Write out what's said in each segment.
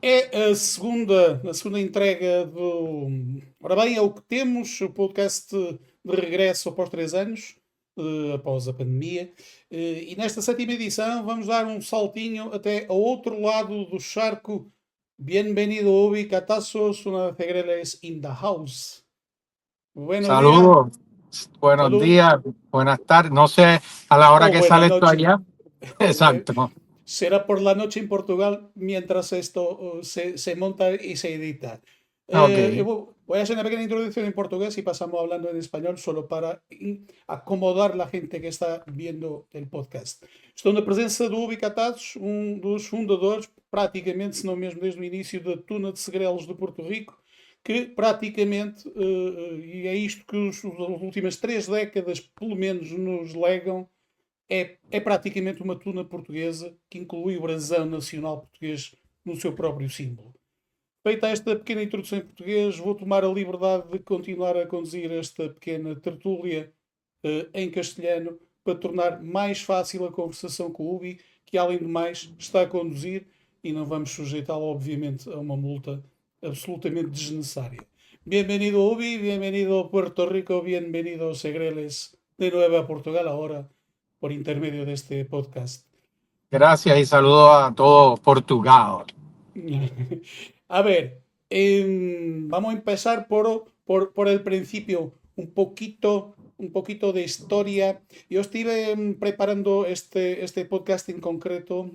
a segunda entrega do. Ora bem, é o que temos, o podcast de regresso após 3 anos, após a pandemia. E nesta sétima edição vamos dar um saltinho até ao outro lado do charco. Bienvenido, Ubi, Catazos, una de Segreles in the house. Buenos días. Saludos, buenos Salud. días, buenas tardes. No sé a la hora O que buena sale esto noche. allá. Exacto. Será por la noche en Portugal mientras esto se monta y se edita. Ok. Yo voy a hacer una pequeña introducción en portugués y pasamos hablando en español solo para acomodar la gente que está viendo el podcast. Estou na presença do Ubicatados, um dos fundadores, praticamente, se não mesmo desde o início, da Tuna de Segrelos de Porto Rico, que praticamente, e é isto que as últimas 3 décadas pelo menos nos legam, é praticamente uma tuna portuguesa que inclui o brasão nacional português no seu próprio símbolo. Feita esta pequena introdução em português, vou tomar a liberdade de continuar a conduzir esta pequena tertúlia em castelhano para tornar mais fácil a conversação com o Ubi, que além de mais está a conduzir e não vamos sujeitá-lo obviamente a uma multa absolutamente desnecessária. Bienvenido Ubi, bienvenido a Puerto Rico, bienvenido Segreles de nuevo a Portugal ahora por intermedio de este podcast. Gracias y saludos a todo Portugal. A ver, vamos a empezar por el principio, un poquito de historia. Yo estuve preparando este podcast en concreto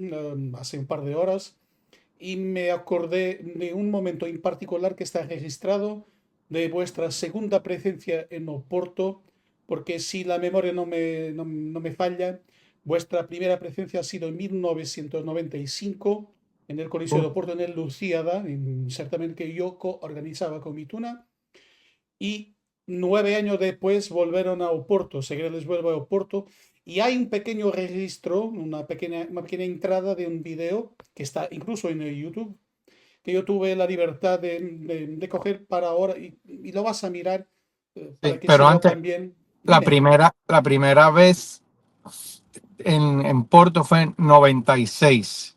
hace un par de horas y me acordé de un momento en particular que está registrado de vuestra segunda presencia en Oporto, porque si la memoria no me falla, vuestra primera presencia ha sido en 1995 en el Coliseo de Oporto, en el Luciada, en un certamen que yo co-organizaba con mi tuna, y 9 años después volvieron a Oporto, Segreles vuelve a Oporto, y hay un pequeño registro, una pequeña entrada de un video que está incluso en el YouTube, que yo tuve la libertad de coger para ahora, y lo vas a mirar para que pero siga antes, también. la primera vez en Porto fue en 96.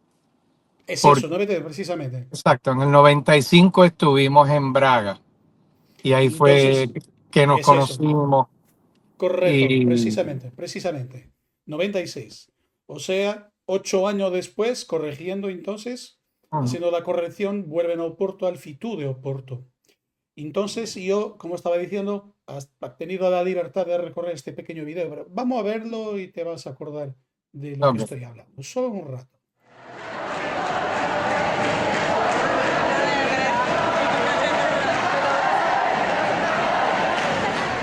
Es eso, 90 precisamente. Exacto, en el 95 estuvimos en Braga y ahí Entonces, fue que nos es eso. conocimos. Correcto, Y- precisamente. 96. O sea, 8 años después, corrigiendo entonces, haciendo la corrección, vuelven a Oporto, al Fitu de Oporto. Entonces, yo, como estaba diciendo, has tenido la libertad de recorrer este pequeño video, pero vamos a verlo y te vas a acordar de lo que estoy hablando. Solo un rato.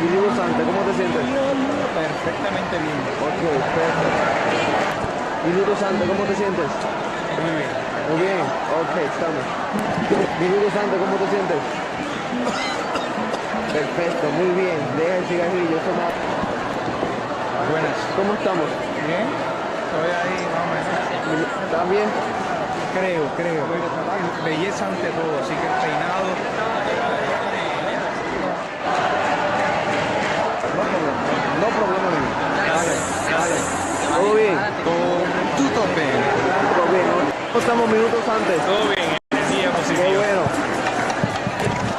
Minuto Sante, ¿cómo te sientes? Perfectamente bien. Ok, perfecto. Minuto Sante, ¿cómo te sientes? Muy bien. Muy bien, ok, estamos. Minuto Sante, ¿cómo te sientes? Perfecto, muy bien. Deja el cigarrillo, eso más. Buenas. ¿Cómo estamos? Bien. Estoy ahí, más o menos. ¿Estás bien? Creo. Belleza ante todo, así que el peinado. No problema ninguno. Dale. ¿Todo bien? Todo bien. Todo bien, ¿no? ¿Cómo estamos minutos antes? Todo bien. Energía Qué positiva. bueno.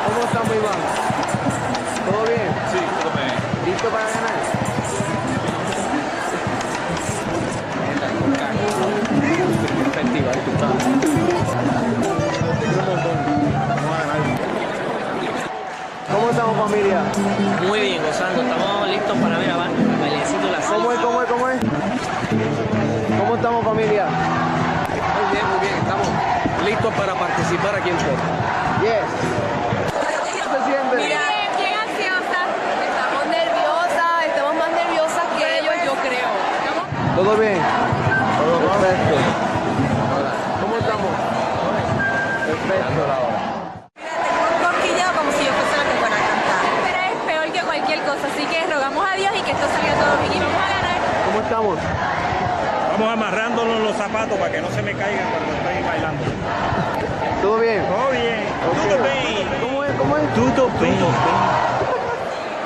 ¿Cómo estamos, Iván? ¿Todo bien? Sí, todo bien. ¿Listo para ganar? Festival, tú sabes. ¿Cómo estamos, familia? Muy bien, gozando. Estamos listos para ver a bailecito la salsa. ¿Cómo es? ¿Cómo estamos, familia? Muy bien. Estamos listos para participar aquí en Porto. Yes. ¿Cómo se siente? Bien ansiosa. Estamos más nerviosas que ellos, yo creo. ¿Todo bien? Todo perfecto. ¿Cómo estamos? Perfecto. Cosquillado como si yo fuese la que fuera a cantar. Pero es peor que cualquier cosa, así que rogamos a Dios y que esto salga todo bien y vamos a ganar. ¿Cómo estamos? Vamos amarrándonos los zapatos para que no se me caigan cuando estoy bailando. ¿Todo bien? Todo bien, todo bien. ¿Cómo es? Todo bien.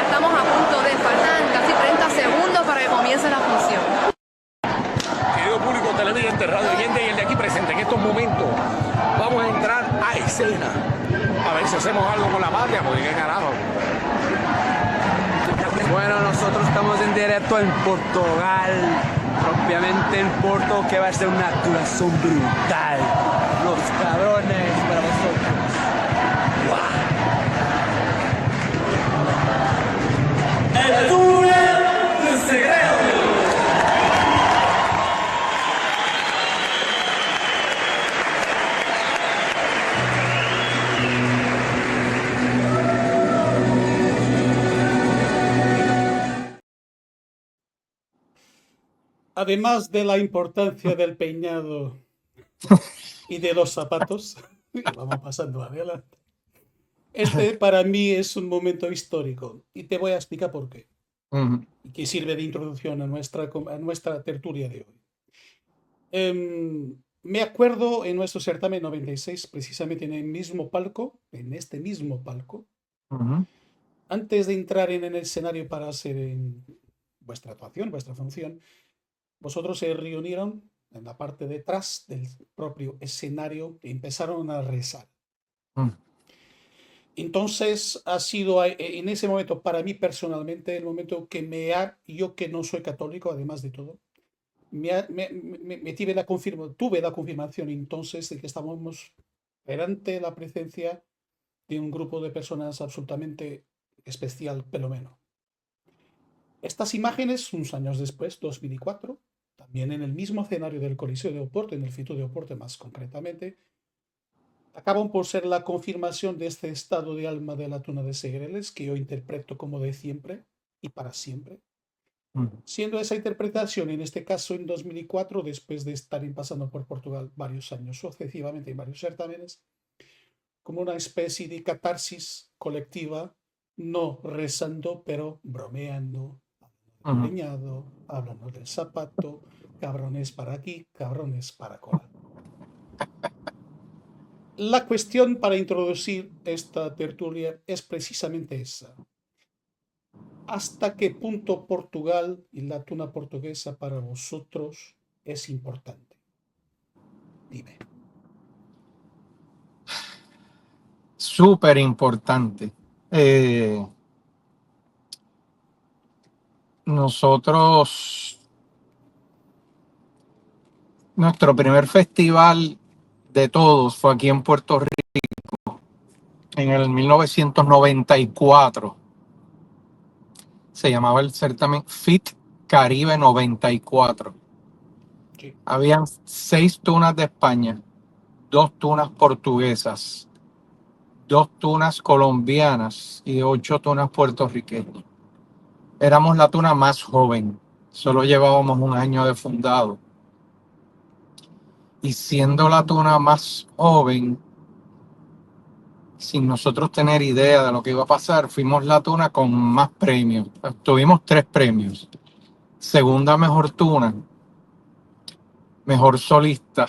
Estamos a punto de, faltan casi 30 segundos para que comience la función. Querido público televidente, radio oyente y el de aquí presente, en estos momentos vamos a entrar maicena. A ver si hacemos algo con la patria, porque qué carajo. Bueno, nosotros estamos en directo en Portugal, propiamente en Porto, que va a ser una actuación brutal. Los cabrones para vosotros. ¡Guau! El túnel del secreto. Además de la importancia del peinado y de los zapatos, vamos pasando adelante. Este para mí es un momento histórico y te voy a explicar por qué. Ujú. Y que sirve de introducción a nuestra tertulia de hoy. Me acuerdo en nuestro certamen 96, precisamente en el mismo palco, en este mismo palco, Ujú. antes de entrar en el escenario para hacer vuestra actuación, vuestra función, vosotros se reunieron en la parte de atrás del propio escenario y empezaron a rezar. Mm. Entonces ha sido en ese momento, para mí personalmente, el momento que yo que no soy católico, además de todo, tuve la confirmación entonces de que estábamos ante la presencia de un grupo de personas absolutamente especial, pelo menos. Estas imágenes, unos años después, 2004, también en el mismo escenario del Coliseo de Oporto, en el Fito de Oporto más concretamente, acaban por ser la confirmación de este estado de alma de la Tuna de Segreles, que yo interpreto como de siempre y para siempre. Siendo esa interpretación, en este caso en 2004, después de estar pasando por Portugal varios años sucesivamente en varios certámenes, como una especie de catarsis colectiva, no rezando, pero bromeando, hablando del leñado, hablando del zapato, cabrones para aquí, cabrones para cola. La cuestión para introducir esta tertulia es precisamente esa. ¿Hasta qué punto Portugal y la tuna portuguesa para vosotros es importante? Dime. Súper importante. Nosotros, nuestro primer festival de todos fue aquí en Puerto Rico en el 1994. Se llamaba el certamen FIT Caribe 94. Sí. Habían 6 tunas de España, 2 tunas portuguesas, 2 tunas colombianas y 8 tunas puertorriqueñas. Éramos la tuna más joven, solo llevábamos un año de fundado. Y siendo la tuna más joven, sin nosotros tener idea de lo que iba a pasar, fuimos la tuna con más premios. Tuvimos 3 premios. Segunda mejor tuna, mejor solista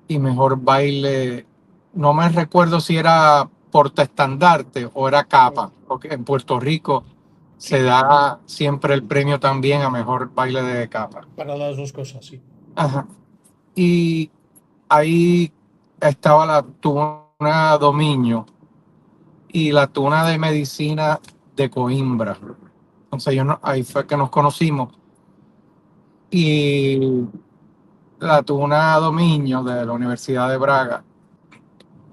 y mejor baile. No me recuerdo si era portaestandarte o era capa, porque en Puerto Rico se da siempre el premio también a mejor baile de capa. Para las dos cosas, sí. Ajá. Y ahí estaba la tuna Dominio y la tuna de medicina de Coimbra. Entonces ahí fue que nos conocimos. Y la tuna Dominio de la Universidad de Braga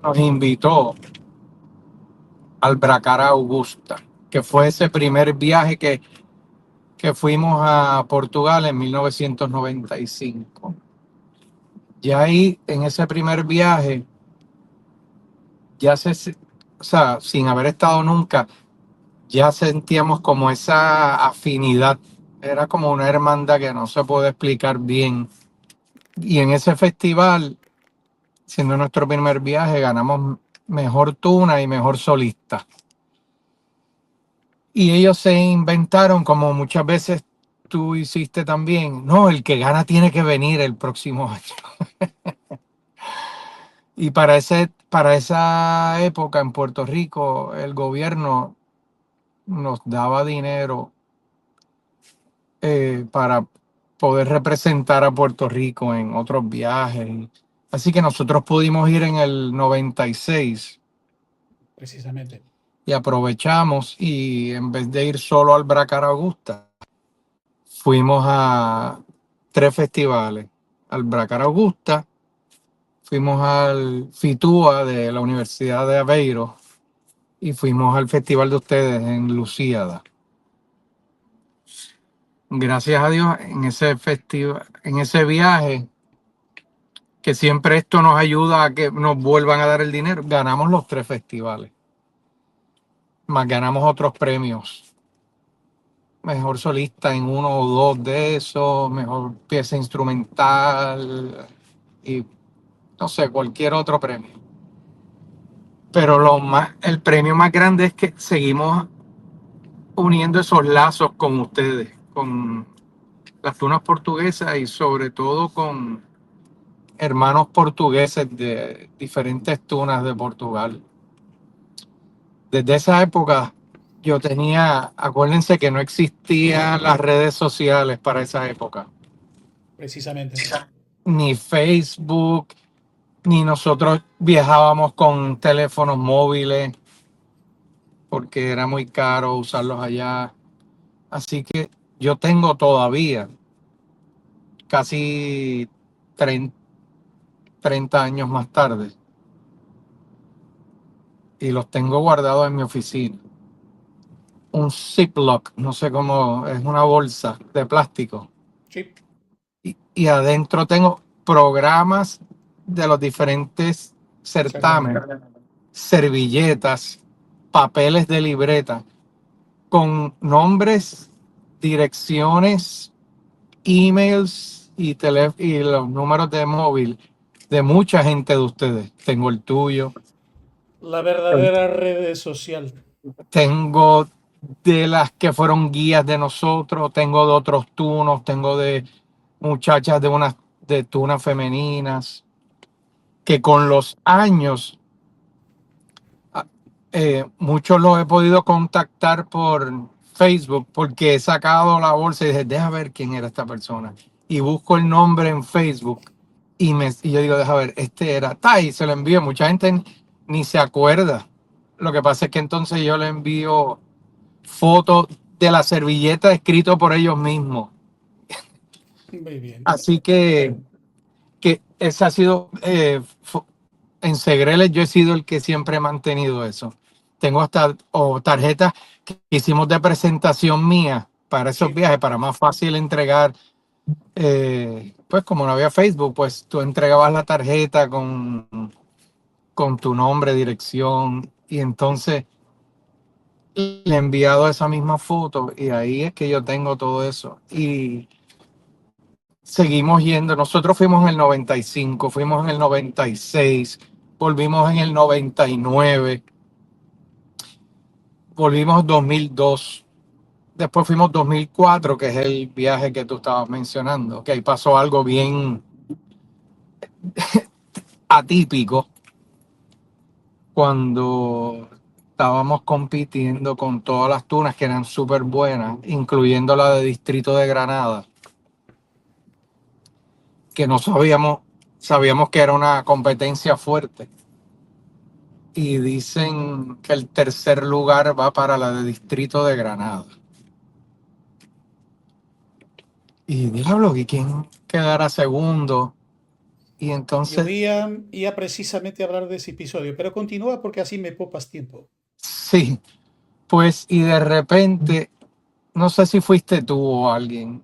nos invitó al Bracara Augusta, que fue ese primer viaje que fuimos a Portugal en 1995. Y ahí, en ese primer viaje, o sea, sin haber estado nunca, ya sentíamos como esa afinidad. Era como una hermandad que no se puede explicar bien. Y en ese festival, siendo nuestro primer viaje, ganamos mejor tuna y mejor solista. Y ellos se inventaron, como muchas veces tú hiciste también, no, el que gana tiene que venir el próximo año. Y para esa época en Puerto Rico, el gobierno nos daba dinero para poder representar a Puerto Rico en otros viajes. Así que nosotros pudimos ir en el 96 precisamente. y aprovechamos y en vez de ir solo al Bracar Augusta, fuimos a 3 festivales. Al Bracar Augusta, fuimos al FITUA de la Universidad de Aveiro y fuimos al festival de ustedes en Lusíada. Gracias a Dios, en ese festival, en ese viaje, que siempre esto nos ayuda a que nos vuelvan a dar el dinero, ganamos los 3 festivales, más ganamos otros premios. Mejor solista en 1 o 2 de esos, mejor pieza instrumental y no sé, cualquier otro premio. Pero el premio más grande es que seguimos uniendo esos lazos con ustedes, con las tunas portuguesas y sobre todo con hermanos portugueses de diferentes tunas de Portugal. Desde esa época yo tenía, acuérdense que no existían las redes sociales para esa época, Precisamente. ni Facebook, ni nosotros viajábamos con teléfonos móviles porque era muy caro usarlos allá. Así que yo tengo todavía casi 30 años más tarde y los tengo guardados en mi oficina. Un Ziploc, no sé cómo, es una bolsa de plástico. Sí, Y adentro tengo programas de los diferentes certámenes, servilletas, papeles de libreta, con nombres, direcciones, emails y los números de móvil de mucha gente de ustedes. Tengo el tuyo, la verdadera red social. tengo de las que fueron guías de nosotros, tengo de otros tunos, tengo de muchachas de tunas femeninas, que con los años muchos los he podido contactar por Facebook porque he sacado la bolsa y dije, deja ver quién era esta persona. Y busco el nombre en Facebook y yo digo, deja ver, este era, y se lo envío. Mucha gente ni se acuerda. Lo que pasa es que entonces yo le envío fotos de la servilleta escrito por ellos mismos. Muy bien. Así que ese ha sido, en Segreles yo he sido el que siempre he mantenido eso. Tengo hasta tarjetas que hicimos de presentación mía para esos Sí. viajes, para más fácil entregar. Pues como no había Facebook, pues tú entregabas la tarjeta con tu nombre, dirección, y entonces le he enviado esa misma foto y ahí es que yo tengo todo eso. Y seguimos yendo. Nosotros fuimos en el 95, fuimos en el 96, volvimos en el 99, volvimos 2002, después fuimos 2004, que es el viaje que tú estabas mencionando, que ahí pasó algo bien atípico cuando estábamos compitiendo con todas las tunas que eran súper buenas, incluyendo la de Distrito de Granada, que no sabíamos que era una competencia fuerte. Y dicen que el tercer lugar va para la de Distrito de Granada. Y diablo, ¿y quién quedará segundo? Y Yo entonces, iba precisamente a hablar de ese episodio, pero continúa porque así me popas tiempo. sí, pues, y de repente, no sé si fuiste tú o alguien,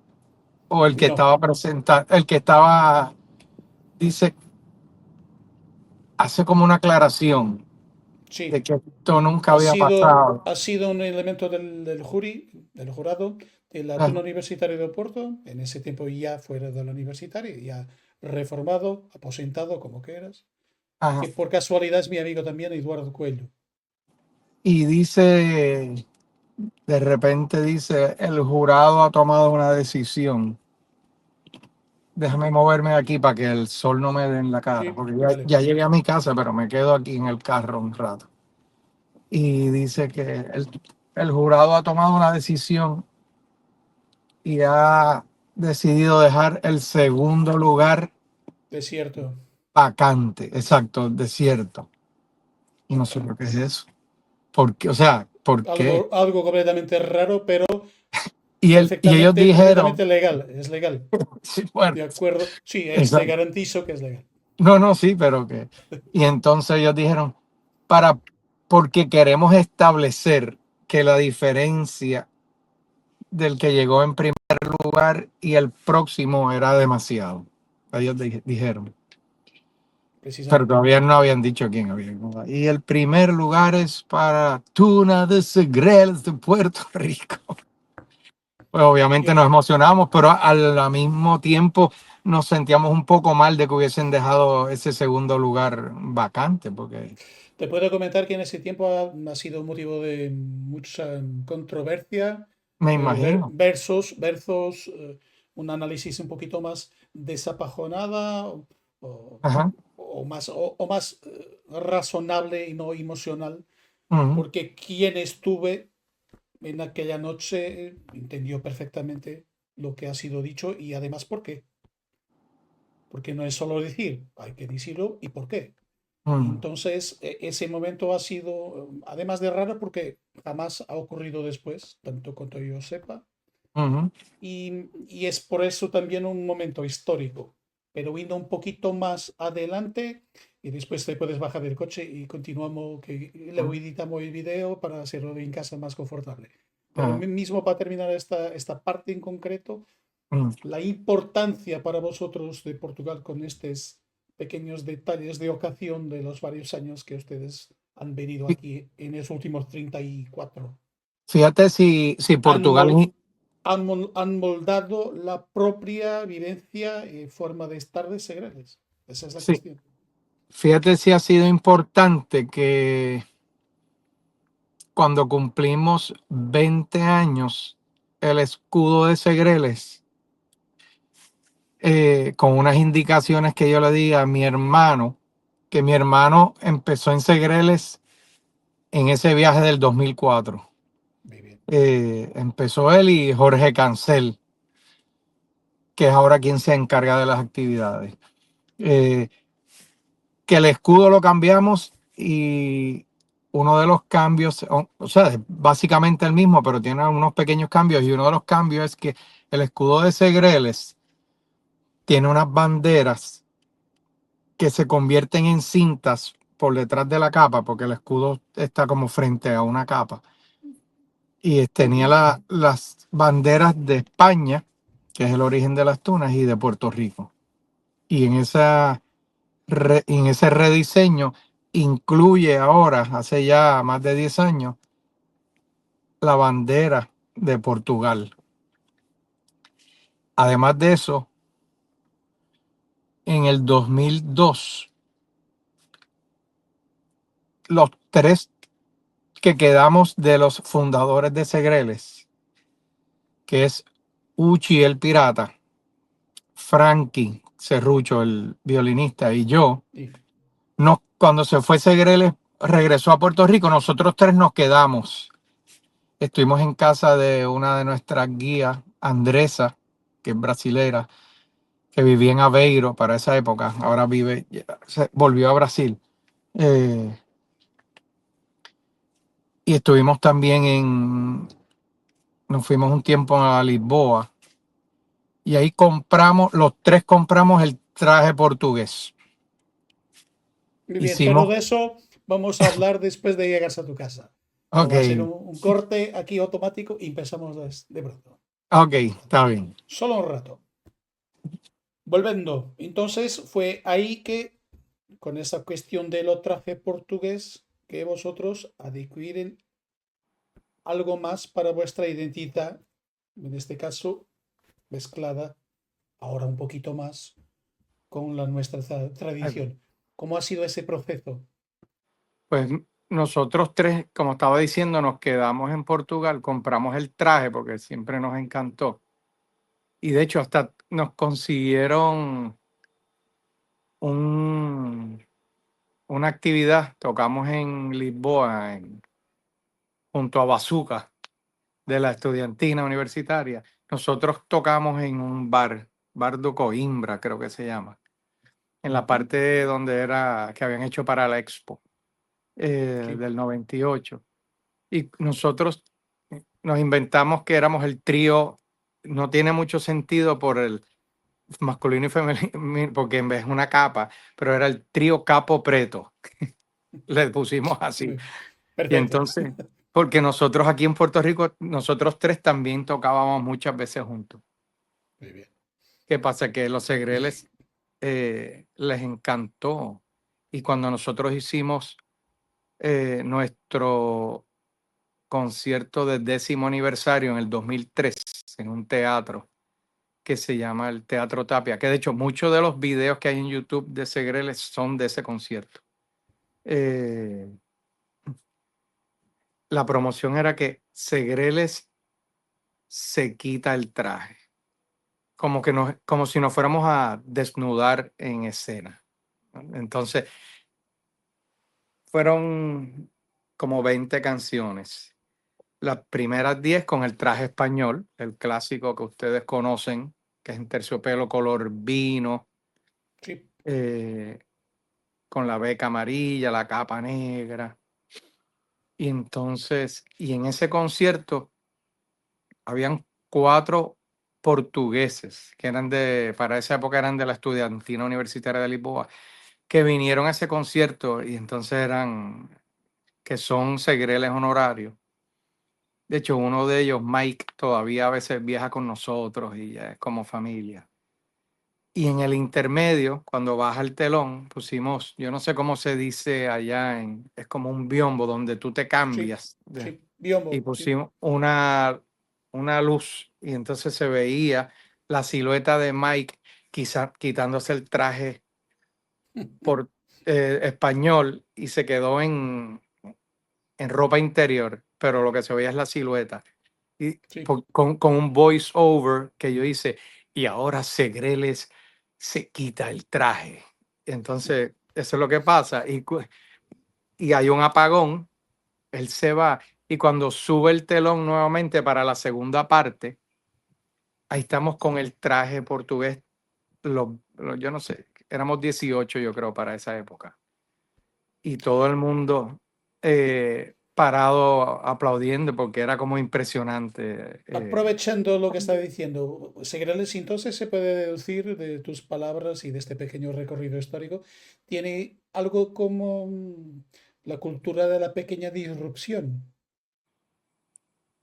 o el que No. estaba presentando, el que estaba, dice, hace como una aclaración Sí. de que esto nunca había pasado. Ha sido un elemento del jurado de la Tuna Universitaria de Oporto, en ese tiempo ya fuera de la universitaria, ya reformado, aposentado, como quieras, Ajá. que por casualidad es mi amigo también, Eduardo Coelho. Y dice, de repente dice, el jurado ha tomado una decisión. Déjame moverme de aquí para que el sol no me dé en la cara, Sí, porque vale. ya llegué a mi casa, pero me quedo aquí en el carro un rato. Y dice que el jurado ha tomado una decisión y ha decidido dejar el segundo lugar Es cierto. Vacante, exacto, desierto. No sé lo que es eso. ¿Por qué? O sea, ¿por qué? Algo completamente raro, pero Y ellos dijeron, perfectamente legal. Es legal. sí, bueno, De acuerdo. Sí, te exacto. garantizo que es legal. No, sí, pero que. Y entonces ellos dijeron, para, porque queremos establecer que la diferencia del que llegó en primer lugar y el próximo era demasiado. Ellos dijeron. Pero Precisamente. todavía no habían dicho quién había ganado. Y el primer lugar es para Tuna de Segreles de Puerto Rico. Pues obviamente nos Bien. emocionamos, pero al mismo tiempo nos sentíamos un poco mal de que hubiesen dejado ese segundo lugar vacante, porque Te puedo comentar que en ese tiempo ha sido motivo de mucha controversia me imagino. versus un análisis un poquito más desapajonada o- Ajá. o más razonable y no emocional, Ujú, porque quien estuve en aquella noche entendió perfectamente lo que ha sido dicho y además por qué. Porque no es solo decir, hay que decirlo y por qué. Y ujú, entonces ese momento ha sido, además de raro, porque jamás ha ocurrido después, tanto cuanto yo sepa, ujú. y es por eso también un momento histórico. Pero yendo un poquito más adelante, y después te puedes bajar del coche y continuamos, que luego editamos el video para hacerlo en casa más confortable. Pero Ajá, mismo para terminar esta parte en concreto, ujú. la importancia para vosotros de Portugal con estos pequeños detalles de ocasión de los varios años que ustedes han venido Fí- aquí en los últimos 34. Fíjate si Han, Portugal, mol- han moldado la propia vivencia y forma de estar de Segreles. Esa es la sí, cuestión. fíjate si ha sido importante que cuando cumplimos 20 años, el escudo de Segreles, con unas indicaciones que yo le di a mi hermano, que mi hermano empezó en Segreles en ese viaje del 2004. Muy bien. Empezó él y Jorge Cancel, que es ahora quien se encarga de las actividades. Eh, que el escudo lo cambiamos y uno de los cambios, o sea, es básicamente el mismo, pero tiene unos pequeños cambios y uno de los cambios es que el escudo de Segreles tiene unas banderas que se convierten en cintas por detrás de la capa, porque el escudo está como frente a una capa. Y tenía Ujú. las banderas de España, que es el origen de las tunas, y de Puerto Rico. Y en ese rediseño incluye ahora, hace ya más de 10 años, la bandera de Portugal. Además de eso, en el 2002, los tres que quedamos de los fundadores de Segreles, que es Uchi el pirata, Frankie Serrucho el violinista y yo, Y cuando se fue Segreles, regresó a Puerto Rico, nosotros tres nos quedamos. Estuvimos en casa de una de nuestras guías, Andresa, que es brasilera, que vivía en Aveiro para esa época. Ahora volvió a Brasil. Eh, y estuvimos también nos fuimos un tiempo a Lisboa. Y ahí los tres compramos el traje portugués. muy bien, pero Hicimos, de eso vamos a hablar después de llegar a tu casa. ok, Vamos a hacer un corte aquí automático y empezamos de pronto. ok, está bien. Solo un rato. Volviendo, entonces fue ahí que, con esa cuestión del traje portugués, que vosotros adquieren algo más para vuestra identidad, en este caso mezclada ahora un poquito más con la nuestra tradición. ¿Cómo ha sido ese proceso? Pues nosotros tres, como estaba diciendo, nos quedamos en Portugal, compramos el traje porque siempre nos encantó. Y de hecho hasta nos consiguieron un, una actividad, tocamos en Lisboa, junto a Bazooka, de la estudiantina universitaria. Nosotros tocamos en un bar do Coimbra, creo que se llama. en la parte donde era que habían hecho para la Expo Sí. del 98. Y nosotros nos inventamos que éramos el trío, no tiene mucho sentido por el masculino y femenino, porque en vez de una capa, pero era el trío Capo Preto. Le pusimos así. Y Perfecto. entonces, porque nosotros aquí en Puerto Rico, nosotros tres también tocábamos muchas veces juntos. Muy bien. ¿Qué pasa? Que los Segreles les encantó. Y cuando nosotros hicimos nuestro concierto del 10º aniversario en el 2003 en un teatro que se llama el Teatro Tapia, que de hecho muchos de los videos que hay en YouTube de Segreles son de ese concierto. La promoción era que Segreles se quita el traje, como si nos fuéramos a desnudar en escena, ¿no? Entonces, fueron como 20 canciones. Las primeras 10 con el traje español, el clásico que ustedes conocen, que es en terciopelo color vino, Sí. con la beca amarilla, la capa negra. Y entonces, y en ese concierto habían 4 portugueses que para esa época eran de la Estudiantina Universitaria de Lisboa, que vinieron a ese concierto y entonces que son Segreles honorarios. De hecho, uno de ellos, Mike, todavía a veces viaja con nosotros y ya es como familia. Y en el intermedio, cuando baja el telón, pusimos, yo no sé cómo se dice allá, es como un biombo donde tú te Sí. cambias. Sí. Y Biombo. Sí. pusimos una luz y entonces se veía la silueta de Mike quizá quitándose el traje por español y se quedó en ropa interior, pero lo que se veía es la silueta. Y Sí. con un voice over que yo hice, y ahora Segreles se quita el traje. Entonces, eso es lo que pasa. Y hay un apagón, él se va, y cuando sube el telón nuevamente para la segunda parte, ahí estamos con el traje portugués. Yo no sé, éramos 18 yo creo para esa época. Y todo el mundo parado aplaudiendo porque era como impresionante. Aprovechando lo que está diciendo, Segreles entonces se puede deducir de tus palabras y de este pequeño recorrido histórico, tiene algo como la cultura de la pequeña disrupción.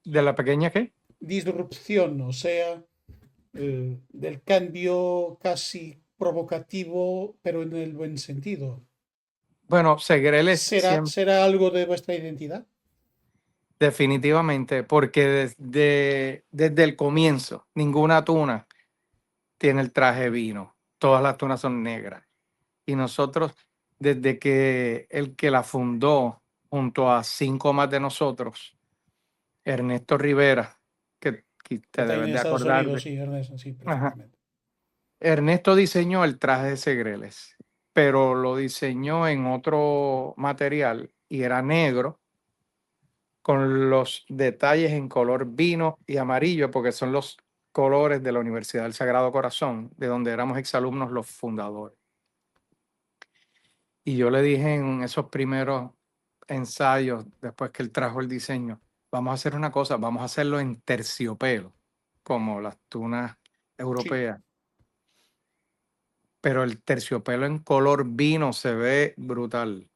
¿De la pequeña qué? Disrupción, o sea, del cambio casi provocativo, pero en el buen sentido. Bueno, Segreles ¿Será algo de vuestra identidad? definitivamente, porque desde el comienzo, ninguna tuna tiene el traje vino. Todas las tunas son negras. Y nosotros, desde que el que la fundó, junto a 5 más de nosotros, Ernesto Rivera, que Que te está debes en de Estados acordar Unidos, de. sí, Ernesto, sí, Ajá. perfectamente. Ernesto diseñó el traje de Segreles, pero lo diseñó en otro material y era negro, con los detalles en color vino y amarillo, porque son los colores de la Universidad del Sagrado Corazón, de donde éramos exalumnos los fundadores. Y yo le dije en esos primeros ensayos, después que él trajo el diseño, vamos a hacer una cosa, vamos a hacerlo en terciopelo, como las tunas Sí, europeas. Pero el terciopelo en color vino se ve brutal.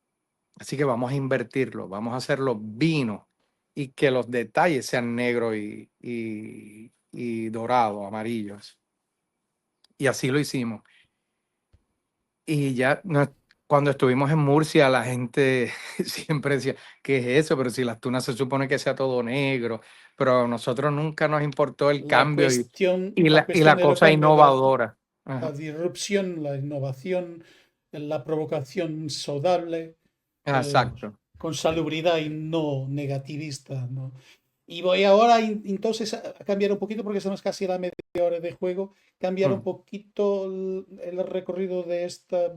Así que vamos a invertirlo, vamos a hacerlo vino y que los detalles sean negros y dorado, amarillos. Y así lo hicimos. Y ya cuando estuvimos en Murcia, la gente siempre decía, ¿qué es eso? Pero si las tunas se supone que sea todo negro, pero a nosotros nunca nos importó el la cambio cuestión, y la cuestión la del cosa cambio, innovadora. la Ajá. disrupción, la innovación, la provocación saudable, Exacto. con salubridad y no negativista, ¿no? Y voy ahora entonces a cambiar un poquito, porque estamos casi a la media hora de juego, cambiar un Mm. poquito el recorrido de esta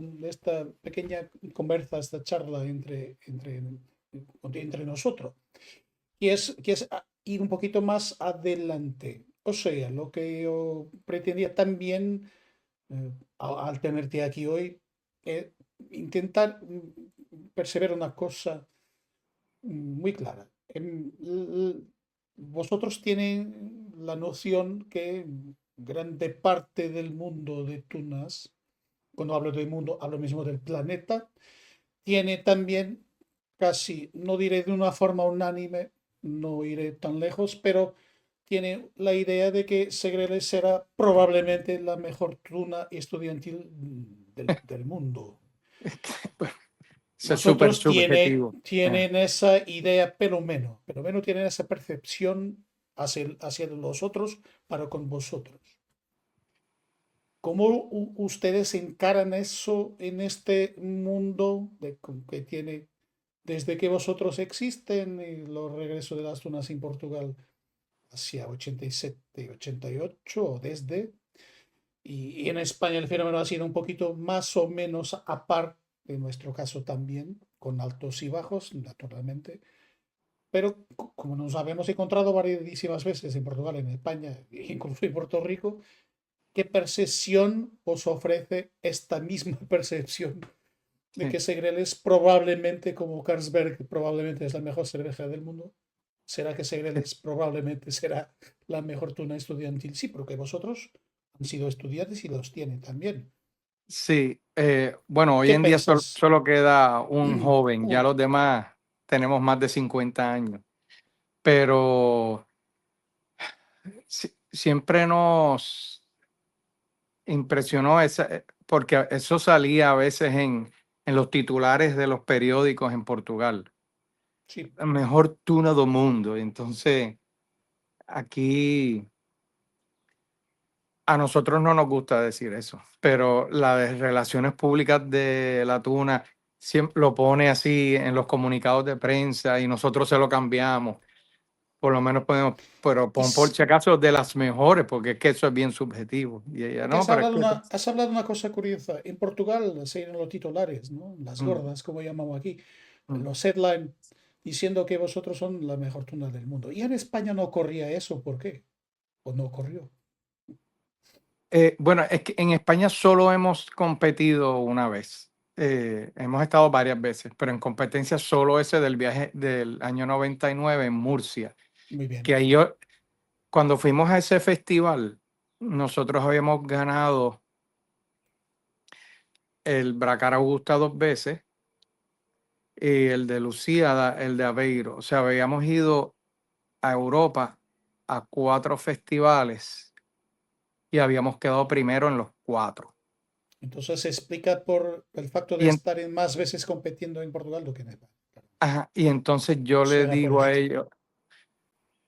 pequeña conversa, esta charla entre nosotros, que es ir un poquito más adelante. O sea, lo que yo pretendía también al tenerte aquí hoy intentar perseverar una cosa muy clara. Vosotros tienen la noción que grande parte del mundo de tunas, cuando hablo del mundo, hablo mismo del planeta, tiene también casi, no diré de una forma unánime, no iré tan lejos, pero tiene la idea de que Segreles será probablemente la mejor tuna estudiantil del mundo. Bueno, eso es súper Vosotros subjetivo. tienen esa idea, pero menos tienen esa percepción hacia los otros para con vosotros. ¿Cómo ustedes encaran eso en este mundo que tiene desde que vosotros existen y los regresos de las tunas en Portugal hacia 87, 88 o desde? Y en España el fenómeno ha sido un poquito más o menos a par, en nuestro caso también, con altos y bajos, naturalmente. Pero como nos habíamos encontrado variedísimas veces en Portugal, en España, incluso en Puerto Rico, ¿qué percepción os ofrece esta misma percepción de que Segreles probablemente, como Carlsberg, probablemente es la mejor cerveza del mundo? ¿Será que Segreles probablemente será la mejor tuna estudiantil? Sí, porque vosotros han sido estudiantes y los tienen también. Sí, bueno, hoy ¿Qué en día pensás? solo queda un joven, ya Uno. los demás tenemos más de 50 años, pero siempre nos impresionó porque eso salía a veces en los titulares de los periódicos en Portugal, Sí, la mejor tuna del mundo. Entonces, aquí a nosotros no nos gusta decir eso, pero las relaciones públicas de la tuna siempre lo pone así en los comunicados de prensa y nosotros se lo cambiamos. Por lo menos podemos, pero pon por es si acaso de las mejores, porque es que eso es bien subjetivo. Y ella, porque no, pero es que... has hablado una cosa curiosa. En Portugal se iban los titulares, ¿no? Las Mm, gordas, como llamamos aquí, mm. los headline, diciendo que vosotros son la mejor tuna del mundo. Y en España no ocurría eso, ¿por qué? ¿O no ocurrió? Bueno, es que en España solo hemos competido una vez. Hemos estado varias veces, pero en competencia solo ese del viaje del año 99 en Murcia. Muy bien. Que ahí cuando fuimos a ese festival, nosotros habíamos ganado el Bracara Augusta 2 veces y el de Lucía, el de Aveiro. O sea, habíamos ido a Europa a 4 festivales y habíamos quedado primero en los 4. Entonces se explica por el facto de Y, estar en más veces compitiendo en Portugal do que en España. Claro. ajá, y entonces Será por esto.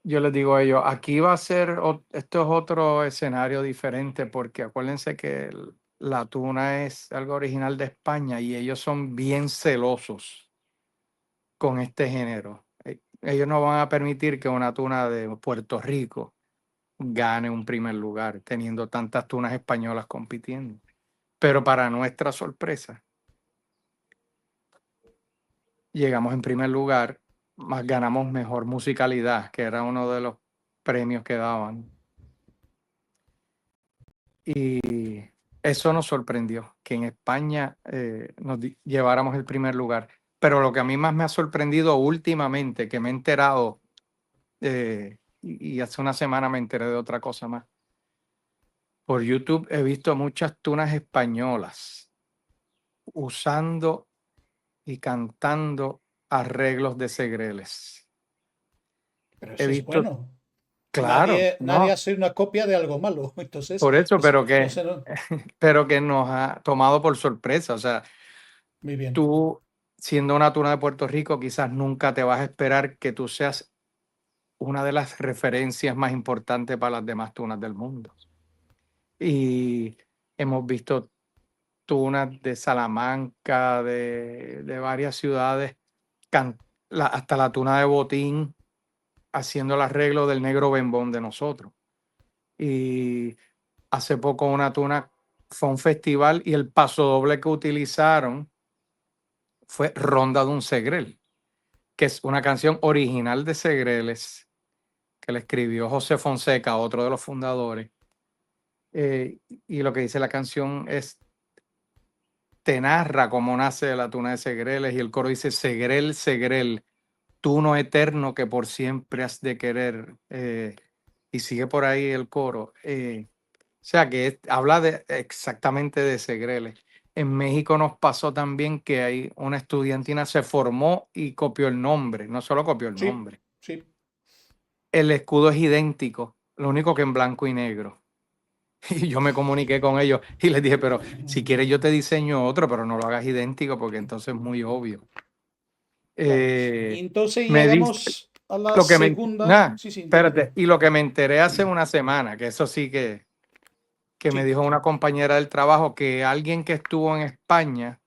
yo les digo a ellos, aquí va a ser, esto es otro escenario diferente, porque acuérdense que la tuna es algo original de España y ellos son bien celosos con este género. Ellos no van a permitir que una tuna de Puerto Rico gane un primer lugar, teniendo tantas tunas españolas compitiendo. Pero para nuestra sorpresa, llegamos en primer lugar, más ganamos mejor musicalidad, que era uno de los premios que daban. Y eso nos sorprendió, que en España lleváramos el primer lugar. Pero lo que a mí más me ha sorprendido últimamente, que me he enterado, y hace una semana me enteré de otra cosa más. Por YouTube he visto muchas tunas españolas usando y cantando arreglos de Segreles. Pero He eso es visto, bueno. claro, Nadie no, hace una copia de algo malo. Entonces, por eso, no sé, no. pero que nos ha tomado por sorpresa. O sea, Muy bien. tú, siendo una tuna de Puerto Rico, quizás nunca te vas a esperar que tú seas una de las referencias más importantes para las demás tunas del mundo. Y hemos visto tunas de Salamanca, de varias ciudades, hasta la tuna de Botín, haciendo el arreglo del negro bembón de nosotros. Y hace poco una tuna fue a un festival y el pasodoble que utilizaron fue Ronda de un Segrel, que es una canción original de Segreles que le escribió José Fonseca, otro de los fundadores. Y lo que dice la canción es: te narra cómo nace la tuna de Segreles y el coro dice, Segrel, Segrel, tuno eterno que por siempre has de querer. Y sigue por ahí el coro. O sea que habla exactamente de Segreles. En México nos pasó también que hay una estudiantina se formó y copió el nombre, no solo copió el Sí, nombre. sí. El escudo es idéntico, lo único que en blanco y negro. Y yo me comuniqué con ellos y les dije, pero si quieres yo te diseño otro, pero no lo hagas idéntico porque entonces es muy obvio. Y entonces Me dice llegamos a la lo que me... segunda. Sí, sí, dime, espérate, y lo que me enteré hace una semana, que eso sí que me sí. dijo una compañera del trabajo, que alguien que estuvo en España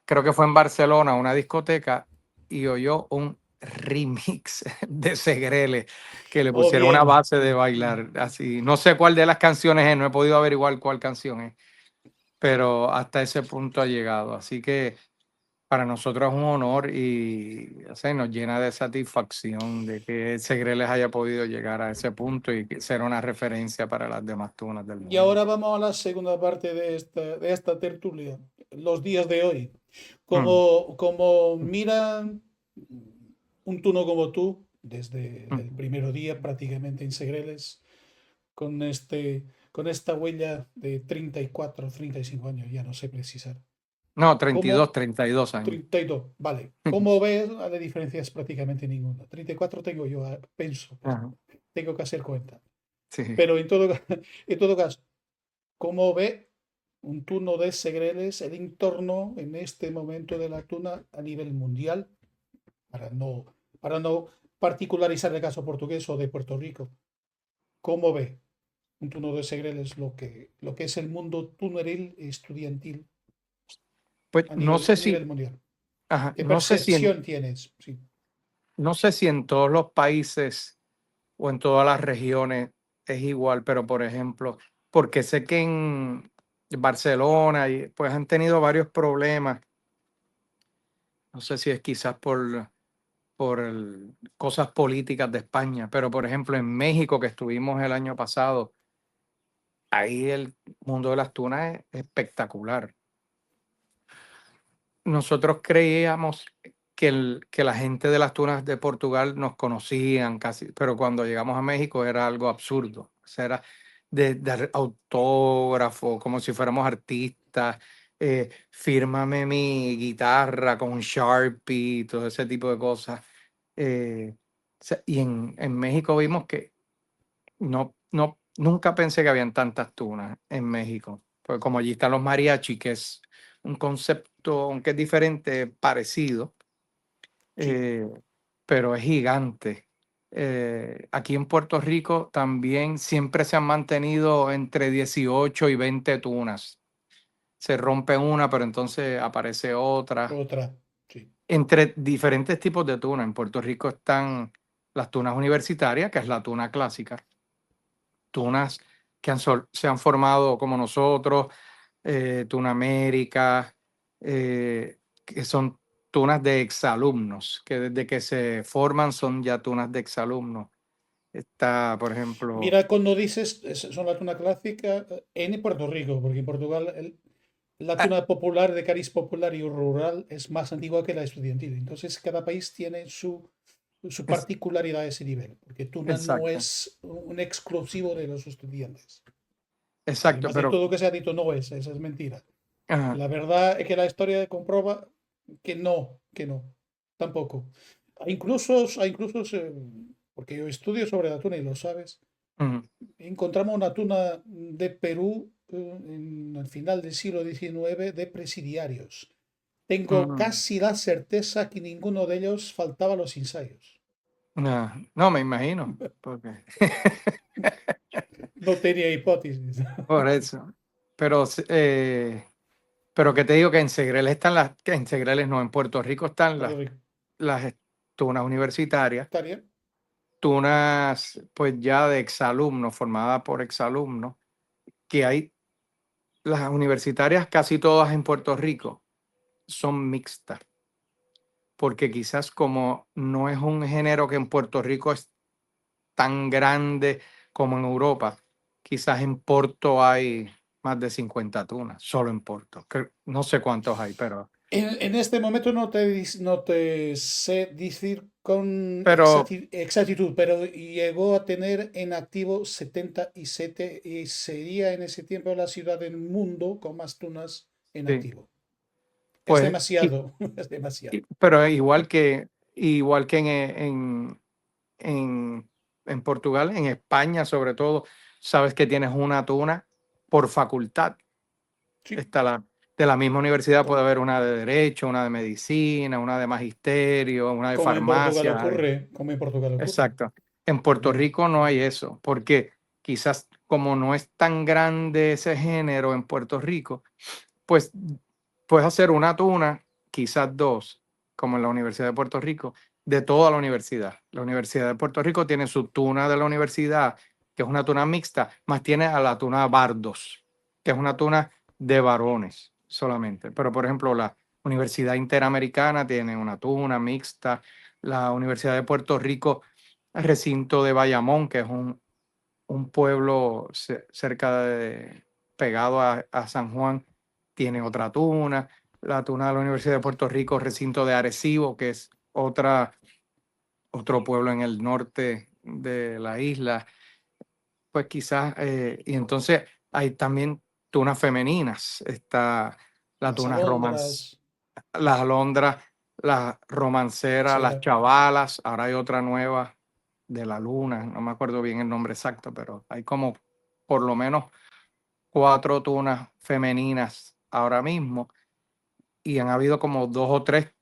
creo que fue en Barcelona, a una discoteca, y oyó un remix de Segreles, que le Oh, pusieron una bien. base de bailar, así. No sé cuál de las canciones es, no he podido averiguar cuál canción es, pero hasta ese punto ha llegado. Así que para nosotros es un honor y o sea, nos llena de satisfacción de que Segreles haya podido llegar a ese punto y que ser una referencia para las demás tunas del Y mundo. ahora vamos a la segunda parte de esta tertulia, los días de hoy. Como mira un tuno como tú, desde el primer día prácticamente en Segreles, con esta huella de 34, 35 años, ya no sé precisar. No, 32, ¿Cómo? 32 años. 32, vale. ¿Cómo ves? La diferencia es prácticamente ninguna. 34 tengo yo, pienso, Ajá, tengo que hacer cuenta. sí. Pero en todo caso, ¿cómo ve un turno de Segreles el entorno en este momento de la tuna a nivel mundial? Para no particularizar el caso portugués o de Puerto Rico. ¿Cómo ve un turno de Segreles lo que es el mundo tuneril estudiantil Pues a no sé nivel si, mundial? ajá, ¿Qué percepción tienes? Sí. no sé si en todos los países o en todas las regiones es igual, pero por ejemplo, porque sé que en Barcelona pues han tenido varios problemas. No sé si es quizás por cosas políticas de España, pero por ejemplo en México que estuvimos el año pasado, ahí el mundo de las tunas es espectacular. Nosotros creíamos que la gente de las tunas de Portugal nos conocían casi, pero cuando llegamos a México era algo absurdo. O sea, era de dar autógrafo, como si fuéramos artistas, fírmame mi guitarra con un Sharpie, todo ese tipo de cosas. Y en México vimos que nunca pensé que habían tantas tunas en México. Pues como allí están los mariachi, que es un concepto, aunque es diferente, parecido, eh, pero es gigante. Aquí en Puerto Rico también siempre se han mantenido entre 18 y 20 tunas. Se rompe una, pero entonces aparece otra. Otra, sí. Entre diferentes tipos de tuna. En Puerto Rico están las tunas universitarias, que es la tuna clásica. Tunas que se han formado como nosotros, Tuna América, que son tunas de exalumnos, que desde que se forman son ya tunas de exalumnos. Está, por ejemplo, Mira, cuando dices son la tuna clásica en Puerto Rico, porque en Portugal la ah, tuna popular de cariz popular y rural es más antigua que la estudiantil. Entonces, cada país tiene su es particularidad a ese nivel, porque tuna no exacto, es un exclusivo de los estudiantes. exacto, Además de pero todo lo que se ha dicho, no es, esa es mentira. ajá, La verdad es que la historia comprueba que no, tampoco. Incluso porque yo estudio sobre la tuna y lo sabes, ujú, encontramos una tuna de Perú en el final del siglo XIX de presidiarios. Tengo ujú. casi la certeza que ninguno de ellos faltaba a los ensayos. No, me imagino, porque No tenía hipótesis. por eso. Pero, pero que te digo que en Segreles que en Segreles no, en Puerto Rico están Puerto Rico. las tunas universitarias, ¿Estaría? tunas pues ya de exalumnos, formadas por exalumnos, que hay, las universitarias casi todas en Puerto Rico son mixtas, porque quizás como no es un género que en Puerto Rico es tan grande como en Europa, quizás en Porto hay más de 50 tunas, solo en Porto. No sé cuántos hay, En este momento no te sé decir con pero exactitud, pero llegó a tener en activo 77 y sería en ese tiempo la ciudad del mundo con más tunas en sí, activo. Es pues, demasiado, es demasiado. pero igual que en Portugal, en España sobre todo, sabes que tienes una tuna por facultad. Sí, De la misma universidad puede como, haber una de Derecho, una de Medicina, una de Magisterio, una de como en Portugal Farmacia. ocurre, como en Portugal ocurre. Exacto. En Puerto También. Rico no hay eso, porque quizás como no es tan grande ese género en Puerto Rico, pues puedes hacer una tuna, quizás dos, como en la Universidad de Puerto Rico, de toda la universidad. La Universidad de Puerto Rico tiene su tuna de la universidad, que es una tuna mixta, más tiene a la tuna Bardos, que es una tuna de varones solamente. Pero, por ejemplo, la Universidad Interamericana tiene una tuna mixta, la Universidad de Puerto Rico, recinto de Bayamón, que es un pueblo cerca pegado a San Juan, tiene otra tuna. La tuna de la Universidad de Puerto Rico, recinto de Arecibo, que es otro pueblo en el norte de la isla, pues quizás, y entonces hay también tunas femeninas, está la Las tuna alondras, las alondras, las romanceras, las será. chavalas, ahora hay otra nueva de la luna, no me acuerdo bien el nombre exacto, pero hay como por lo menos 4 tunas femeninas ahora mismo y han habido como 2 o 3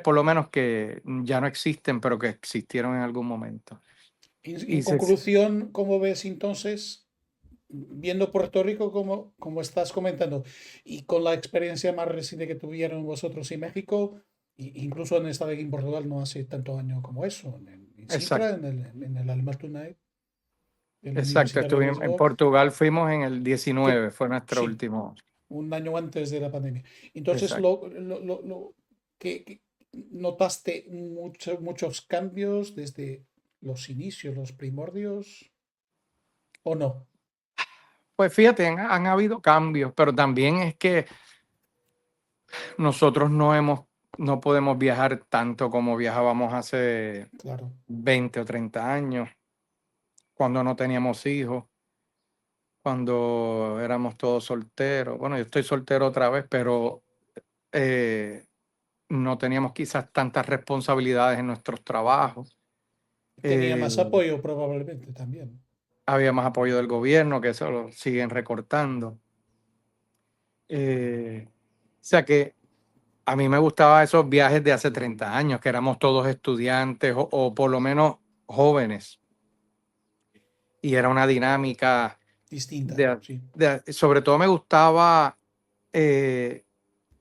por lo menos que ya no existen, pero que existieron en algún momento. En Y se, conclusión, ¿cómo ves entonces, viendo Puerto Rico como estás comentando, y con la experiencia más reciente que tuvieron vosotros en México, incluso han estado aquí en Portugal no hace tanto año como eso, en exacto, Sintra, en el Almartunai, en la exacto, Universidad de estuvimos en Lisboa, Portugal, fuimos en el fue, 19, fue nuestro sí, último. un año antes de la pandemia. Entonces, Exacto. que notaste muchos cambios desde los inicios, los primordios, ¿o no? Pues fíjate, han habido cambios, pero también es que nosotros no podemos viajar tanto como viajábamos hace Claro. 20 o 30 años, cuando no teníamos hijos, cuando éramos todos solteros. Bueno, yo estoy soltero otra vez, pero eh, no teníamos quizás tantas responsabilidades en nuestros trabajos. Tenía más Eh, apoyo probablemente también. Había más apoyo del gobierno, que eso lo siguen recortando. O sea que a mí me gustaban esos viajes de hace 30 años, que éramos todos estudiantes o por lo menos jóvenes. Y era una dinámica Distinta, sí. sobre todo me gustaba eh,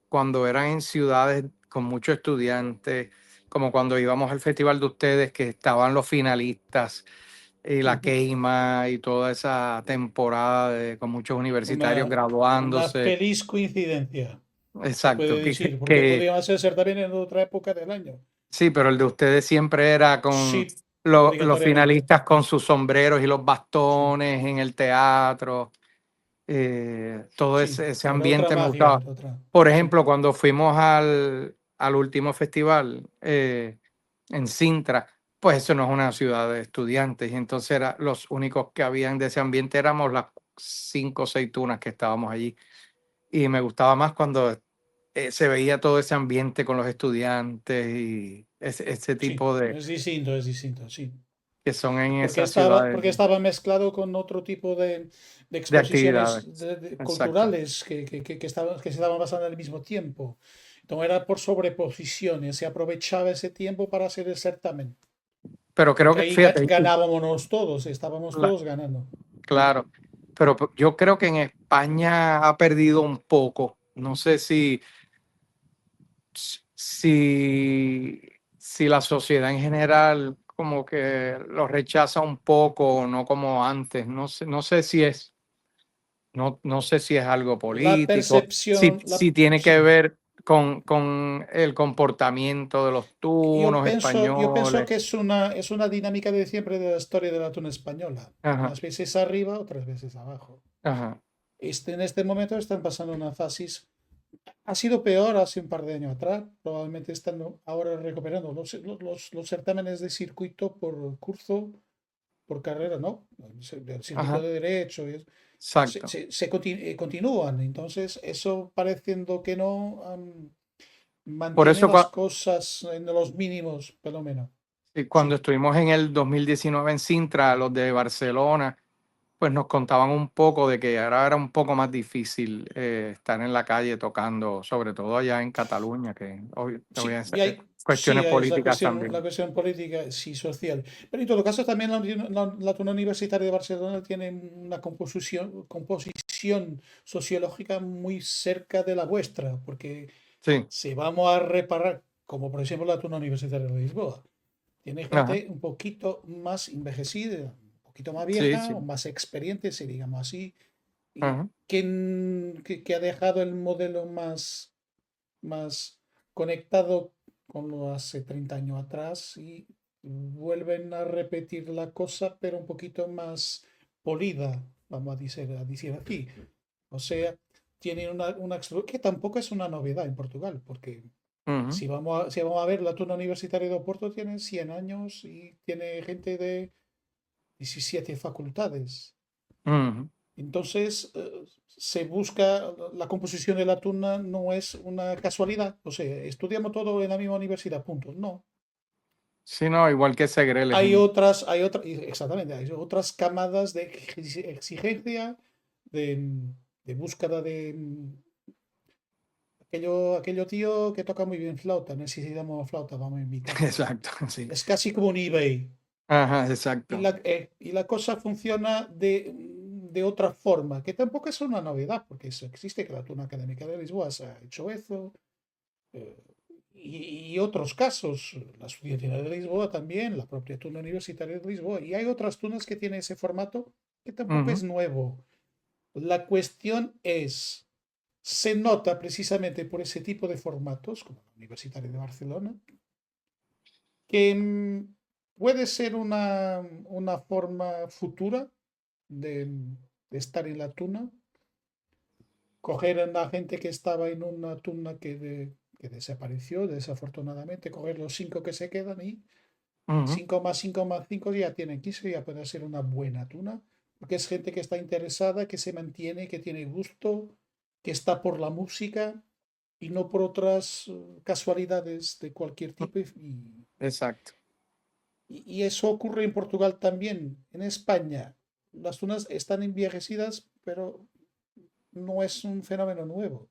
cuando eran en ciudades con muchos estudiantes, como cuando íbamos al festival de ustedes, que estaban los finalistas y la queima y toda esa temporada con muchos universitarios Una graduándose. feliz coincidencia, se Exacto, puede decir, porque podía ser también en otra época del año. sí, pero el de ustedes siempre era con Sí, los obligatoriamente. finalistas con sus sombreros y los Sí, bastones en el teatro. Todo sí, ese era otra ambiente me magia, gustaba. otra. Por Sí, ejemplo, cuando fuimos al último festival en Sintra, pues eso no es una ciudad de estudiantes, y entonces los únicos que habían de ese ambiente éramos las 5 o 6 tunas que estábamos allí. Y me gustaba más cuando se veía todo ese ambiente con los estudiantes y ese sí, tipo de es distinto, sí. que son en Porque esas estaba, ciudades porque estaba mezclado con otro tipo de de actividades. exposiciones Exacto. culturales que se estaban pasando al mismo tiempo. Entonces era por sobreposiciones, se aprovechaba ese tiempo para hacer el certamen. Pero creo Porque que, ahí fíjate, ganábamos todos, estábamos la- todos ganando. claro, pero yo creo que en España ha perdido un poco. No sé si, si la sociedad en general como que lo rechaza un poco o no como antes. No sé si es, no sé si es algo La político, percepción, si tiene que sí. ver con el comportamiento de los tunos Yo pienso españoles. que es una dinámica de siempre de la historia de la tuna española. Ajá, Unas veces arriba, otras veces abajo. ajá. En este momento están pasando una fase. Ha sido peor hace un par de años atrás. Probablemente están ahora recuperando los certámenes de circuito por curso, por carrera, ¿no? Del circuito Ajá, de derecho. exacto. Continúan. Entonces, eso pareciendo que no Por mantiene eso las cosas en los mínimos, por lo menos. cuando Sí. estuvimos en el 2019 en Sintra, los de Barcelona, pues nos contaban un poco de que ahora era un poco más difícil estar en la calle tocando, sobre todo allá en Cataluña, que Sí, obviamente y sí, cuestiones es políticas la también. cuestión política, sí, social. Pero en todo caso, también la Tuna Universitaria de Barcelona tiene una composición sociológica muy cerca de la vuestra, porque Sí, si vamos a reparar, como por ejemplo la Tuna Universitaria de Lisboa, tiene ajá, gente un poquito más envejecida, un poquito más sí, vieja, o sí, más experiente, si digamos así, y ajá, que ha dejado el modelo más conectado con lo hace 30 años atrás y vuelven a repetir la cosa, pero un poquito más polida, vamos a decir así. O sea, tienen que tampoco es una novedad en Portugal, porque ujú, si vamos a ver, la Tuna Universitaria de Oporto tiene 100 años y tiene gente de 17 facultades. ujú. Entonces, se busca, la composición de la tuna no es una casualidad, o sea, estudiamos todo en la misma universidad, punto. No. Sí, no, igual que Segreles. Exactamente, hay otras camadas de exigencia, de búsqueda de aquello tío que toca muy bien flauta, necesitamos flauta, vamos a invitarlo. Exacto, sí. Es casi como un eBay. Ajá, Y exacto. la cosa funciona de otra forma, que tampoco es una novedad, porque eso existe, que la Tuna Académica de Lisboa se ha hecho eso, eh, y otros casos, la Estudiantina de Lisboa también, la propia Tuna Universitaria de Lisboa, y hay otras tunas que tienen ese formato que tampoco Ujú, es nuevo. La cuestión es, se nota precisamente por ese tipo de formatos, como la Universitaria de Barcelona, que puede ser una forma futura de, de estar en la tuna, coger a la gente que estaba en una tuna que desapareció, desafortunadamente, coger los 5 que se quedan y ujú, 5 más 5 más 5 ya tienen 15, ya puede ser una buena tuna, porque es gente que está interesada, que se mantiene, que tiene gusto, que está por la música y no por otras casualidades de cualquier tipo. exacto. Y eso ocurre en Portugal también. En España, las tunas están envejecidas, pero no es un fenómeno nuevo.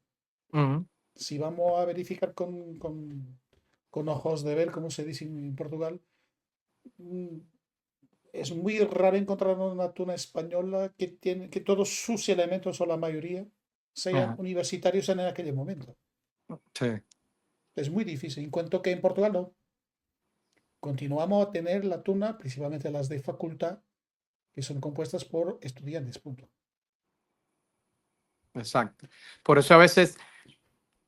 Ujú, Si vamos a verificar con ojos de ver, como se dice en Portugal, mm, es muy raro encontrar una tuna española que todos sus elementos, o la mayoría, sean ajá, universitarios en aquel momento. sí, Es muy difícil. En cuanto que en Portugal no. Continuamos a tener la tuna, principalmente las de facultad, que son compuestas por estudiantes, punto. exacto. Por eso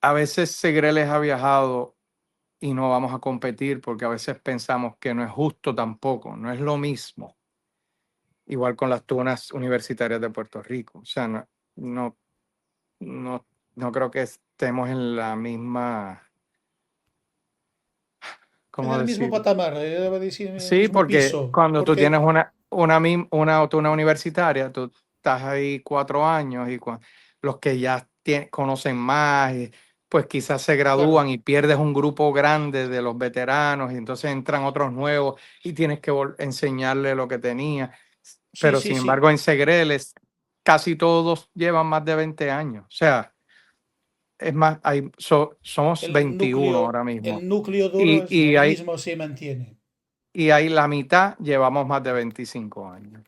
a veces Segreles ha viajado y no vamos a competir porque a veces pensamos que no es justo tampoco, no es lo mismo. Igual con las tunas universitarias de Puerto Rico. O sea, no, no, no creo que estemos en la misma, En ¿cómo el mismo decir? patamar, debo decir, en el Sí, mismo porque piso, cuando tú tienes porque, una tuna universitaria, tú estás ahí 4 años y los que ya conocen más, pues quizás se claro, gradúan y pierdes un grupo grande de los veteranos y entonces entran otros nuevos y tienes que enseñarle lo que tenía. sí, Pero sí, sin sí. embargo, en Segreles casi todos llevan más de 20 años. O sea, es más, somos 21 ahora El mismo. núcleo duro Y, es lo y hay, mismo, se mantiene. y hay la mitad llevamos más de 25 años.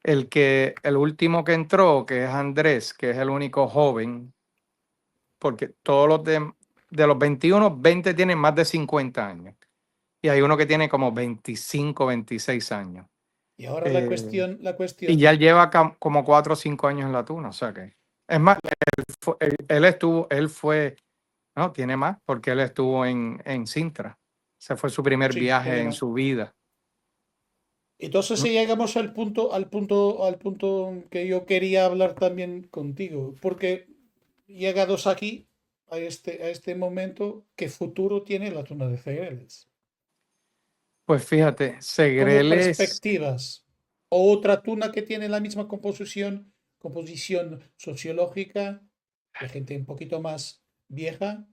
El último que entró, que es Andrés, que es el único joven, porque todos de los 21, 20 tienen más de 50 años. Y hay uno que tiene como 25, 26 años. Y ahora Eh, la y ya cuestión, él lleva como 4 o 5 años en la tuna. O sea que, es más, él fue, no, tiene más, porque él estuvo en Sintra. Ese fue su primer sí, viaje tiene en más. su vida. Entonces si llegamos al punto que yo quería hablar también contigo, porque llegados aquí, a este momento, ¿qué futuro tiene la tuna de Ceireles? Pues fíjate, Como Segreles, perspectivas. O otra tuna que tiene la misma composición sociológica, de gente un poquito más vieja.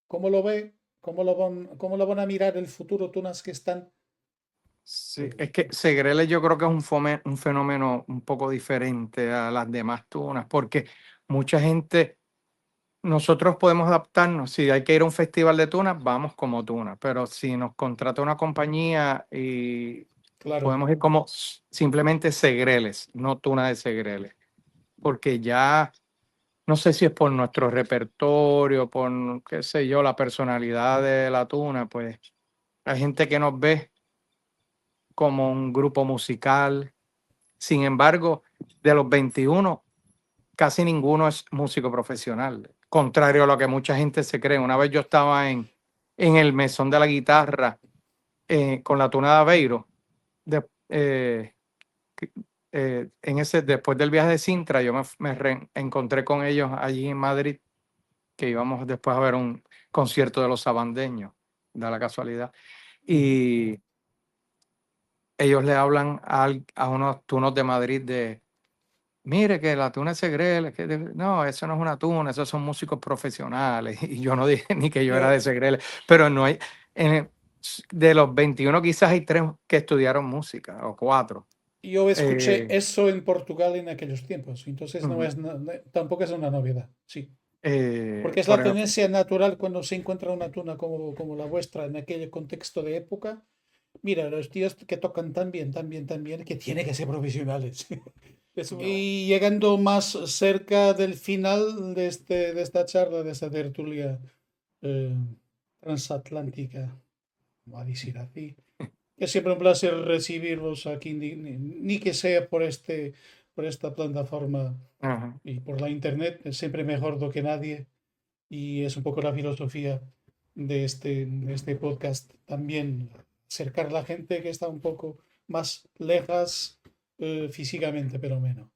¿Cómo lo ve? ¿Cómo lo van a mirar el futuro tunas que están? sí, es que Segreles yo creo que es un fenómeno un poco diferente a las demás tunas, porque mucha gente, nosotros podemos adaptarnos, si hay que ir a un festival de tunas, vamos como tunas, pero si nos contrata una compañía y Claro, podemos ir como simplemente Segreles, no tuna de Segreles, porque ya no sé si es por nuestro repertorio, por qué sé yo, la personalidad de la tuna, pues hay gente que nos ve como un grupo musical. Sin embargo, de los 21, casi ninguno es músico profesional, contrario a lo que mucha gente se cree. Una vez yo estaba en el mesón de la guitarra con la tuna de Aveiro, de- después del viaje de Sintra, yo me encontré con ellos allí en Madrid, que íbamos después a ver un concierto de los sabandeños, da la casualidad. Y ellos le hablan a unos tunos de Madrid de, mire que la tuna es Segreles, no, eso no es una tuna, esos son músicos profesionales. Y yo no dije ni que yo era yo, de Segreles, pero no hay, en- de los 21 quizás hay 3 que estudiaron música, o 4. yo escuché Eh, eso en Portugal en aquellos tiempos, entonces ujú, tampoco es una novedad, sí. Porque es la por ejemplo, tendencia natural cuando se encuentra una tuna como la vuestra en aquel contexto de época. Mira, los tíos que tocan tan bien, tan bien, tan bien, que tienen que ser profesionales. Y llegando más cerca del final de esta charla, de esta tertulia eh, transatlántica, vamos a decir así, es siempre un placer recibirlos aquí, ni que sea por esta plataforma ajá. y por la internet, es siempre mejor do que nadie. Y es un poco la filosofía de este podcast también, acercar a la gente que está un poco más lejas físicamente, pero menos.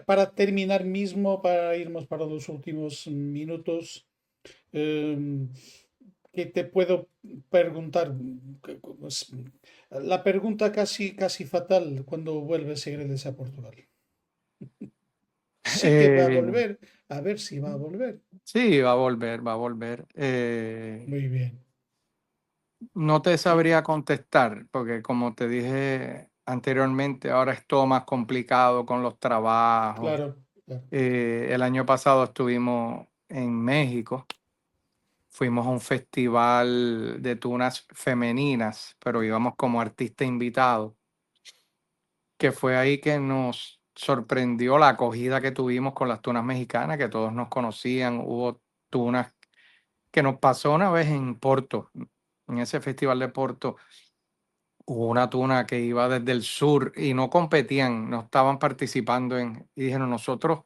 Para terminar mismo, para irnos para los últimos minutos, eh, ¿qué te puedo preguntar? Pues, la pregunta casi, casi fatal cuando vuelve Segredes a Portugal. Sí que va a Eh, volver, a ver si va a volver. sí, va a volver, va a volver. Muy bien. No te sabría contestar, porque como te dije anteriormente, ahora es todo más complicado con los trabajos. Claro, claro. El año pasado estuvimos en México, fuimos a un festival de tunas femeninas, pero íbamos como artista invitado, que fue ahí que nos sorprendió la acogida que tuvimos con las tunas mexicanas, que todos nos conocían. Hubo tunas que nos pasó una vez en Porto, en ese festival de Porto. Hubo una tuna que iba desde el sur y no competían, no estaban participando y dijeron, nosotros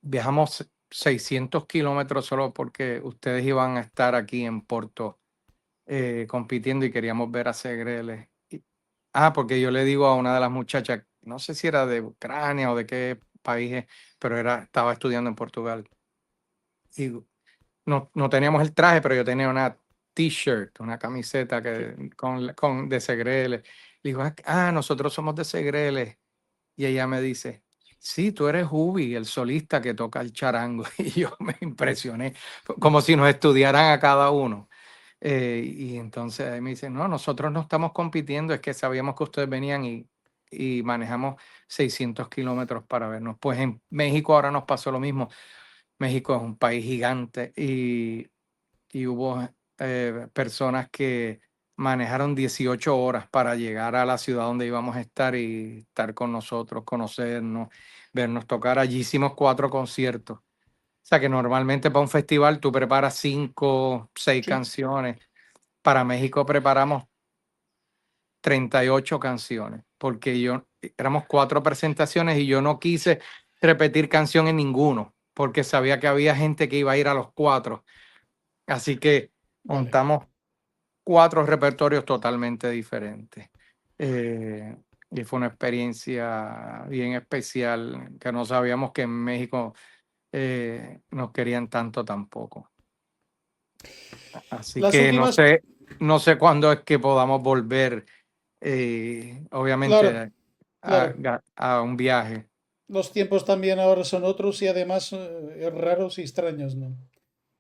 viajamos 600 kilómetros solo porque ustedes iban a estar aquí en Porto compitiendo y queríamos ver a Segreles. Porque yo le digo a una de las muchachas, no sé si era de Ucrania o de qué país, pero estaba estudiando en Portugal. Y no teníamos el traje, pero yo tenía una t-shirt, una camiseta de Segreles. Le digo, nosotros somos de Segreles. Y ella me dice, sí, tú eres Ubi, el solista que toca el charango. Y yo me impresioné, como si nos estudiaran a cada uno. Y entonces ahí me dice, no, nosotros no estamos compitiendo, es que sabíamos que ustedes venían y manejamos 600 kilómetros para vernos. Pues en México ahora nos pasó lo mismo. México es un país gigante y hubo personas que manejaron 18 horas para llegar a la ciudad donde íbamos a estar y estar con nosotros, conocernos, vernos tocar. Allí hicimos 4 conciertos. O sea que normalmente para un festival tú preparas 5, 6 Sí, canciones. Para México preparamos 38 canciones, porque éramos 4 presentaciones y yo no quise repetir canción en ninguno, porque sabía que había gente que iba a ir a los 4. Así que vale. montamos 4 repertorios totalmente diferentes. Y fue una experiencia bien especial, que no sabíamos que en México nos querían tanto tampoco. Así Las que últimas, no sé cuándo es que podamos volver, claro, obviamente, claro. a un viaje. Los tiempos también ahora son otros y además raros y extraños, ¿no?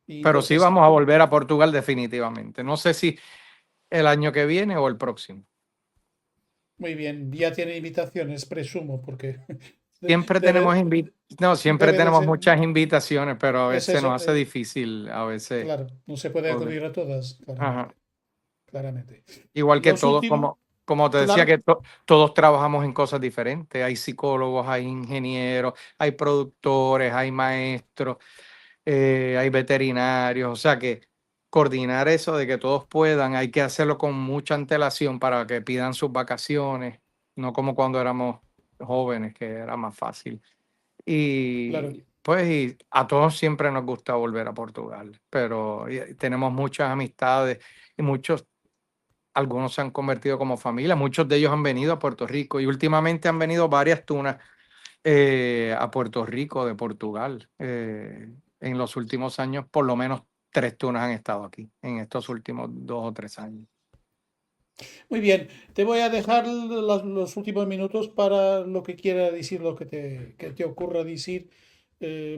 Y Pero sí entonces, vamos a volver a Portugal definitivamente. No sé si el año que viene o el próximo. muy bien, ya tiene invitaciones, presumo, porque Siempre tenemos debe, siempre debe de tenemos ser, muchas invitaciones, pero a es veces nos eso, hace difícil, a veces claro, no se puede poder. acudir a todas, Ajá. claramente, claramente. Igual que Los todos, últimos, como te decía, claro, que todos trabajamos en cosas diferentes. Hay psicólogos, hay ingenieros, hay productores, hay maestros, hay veterinarios. O sea que coordinar eso de que todos puedan, hay que hacerlo con mucha antelación para que pidan sus vacaciones, no como cuando éramos jóvenes, que era más fácil. claro. Y pues a todos siempre nos gusta volver a Portugal, pero tenemos muchas amistades y algunos se han convertido como familia, muchos de ellos han venido a Puerto Rico y últimamente han venido varias tunas a Puerto Rico de Portugal. En los últimos años, por lo menos 3 tunas han estado aquí, en estos últimos 2 o 3 años. Muy bien, te voy a dejar los últimos minutos para lo que quiera decir, lo que te ocurra decir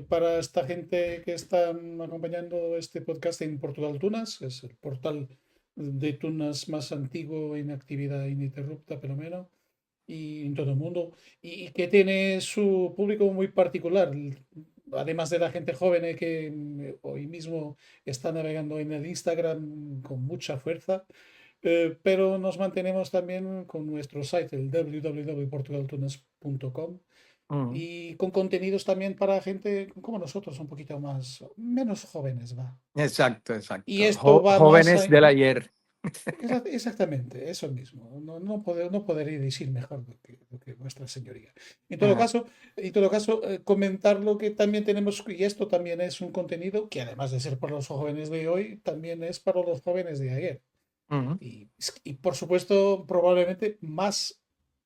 para esta gente que está acompañando este podcast en Portugal Tunas, es el portal de tunas más antiguo en actividad ininterrupta, por lo menos, y en todo el mundo, y que tiene su público muy particular. Además de la gente joven que hoy mismo está navegando en el Instagram con mucha fuerza, pero nos mantenemos también con nuestro site, el www.portugaltunas.com, Ujú. y con contenidos también para gente como nosotros, un poquito más, menos jóvenes, va. Exacto, Y exacto. esto va más Jóvenes del ayer. exactamente, eso mismo. No podré decir mejor lo que vuestra señoría. Ajá. En todo caso, comentar lo que también tenemos, y esto también es un contenido que además de ser para los jóvenes de hoy, también es para los jóvenes de ayer. Ujú. Y por supuesto, probablemente más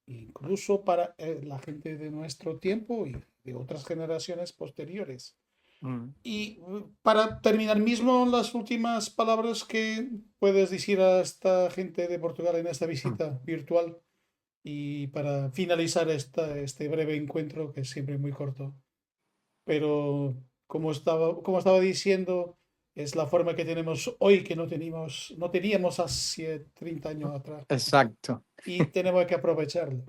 incluso para la gente de nuestro tiempo y de otras generaciones posteriores. Ujú. Y para terminar mismo, las últimas palabras que puedes decir a esta gente de Portugal en esta visita virtual y para finalizar este breve encuentro, que es siempre muy corto. Pero como estaba diciendo, es la forma que tenemos hoy que no teníamos hace 30 años atrás. Exacto. Y tenemos que aprovecharlo.